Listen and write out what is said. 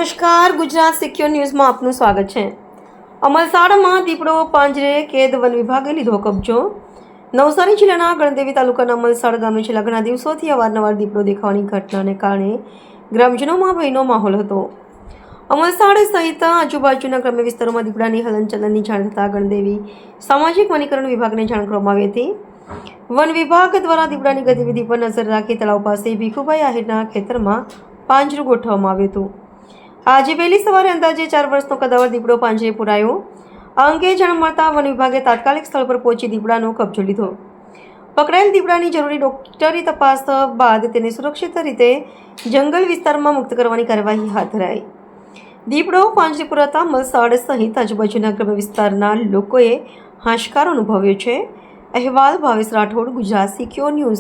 નમસ્કાર, ગુજરાત સિક્યોર ન્યૂઝમાં આપનું સ્વાગત છે। અમલસાડમાં દીપડો પાંજરે કેદ, વન વિભાગે લીધો કબજો। નવસારી જિલ્લાના ગણદેવી તાલુકાના અમલસાડ ગામે છેલ્લા ઘણા દિવસોથી અવારનવાર દીપડો દેખાવાની ઘટનાને કારણે ગ્રામજનોમાં ભયનો માહોલ હતો। અમલસાડ સહિત આજુબાજુના ગ્રામ્ય વિસ્તારોમાં દીપડાની હલનચલનની જાણ થતાં ગણદેવી સામાજિક વનીકરણ વિભાગને જાણ કરવામાં આવી હતી। વન વિભાગ દ્વારા દીપડાની ગતિવિધિ પર નજર રાખી તળાવ પાસે ભીખુભાઈ આહિરના ખેતરમાં પાંજરું ગોઠવવામાં આવ્યું હતું। આજે વહેલી સવારે અંદાજે 4 વર્ષનો કદાવર દીપડો પાંજરે પુરાયો। આ અંગે જાણ મળતા વન વિભાગે તાત્કાલિક સ્થળ પર પહોંચી દીપડાનો કબજો લીધો। પકડાયેલ દીપડાની જરૂરી ડોક્ટરી તપાસ બાદ તેને સુરક્ષિત રીતે જંગલ વિસ્તારમાં મુક્ત કરવાની કાર્યવાહી હાથ ધરાઈ। દીપડો પાંજરે પુરાતા મલસાડ સહિત આજુબાજુના ગ્રામ્ય વિસ્તારના લોકોએ હાશકાર અનુભવ્યો છે। અહેવાલ ભાવેશ રાઠોડ, ગુજરાત સિક્યોર ન્યૂઝ।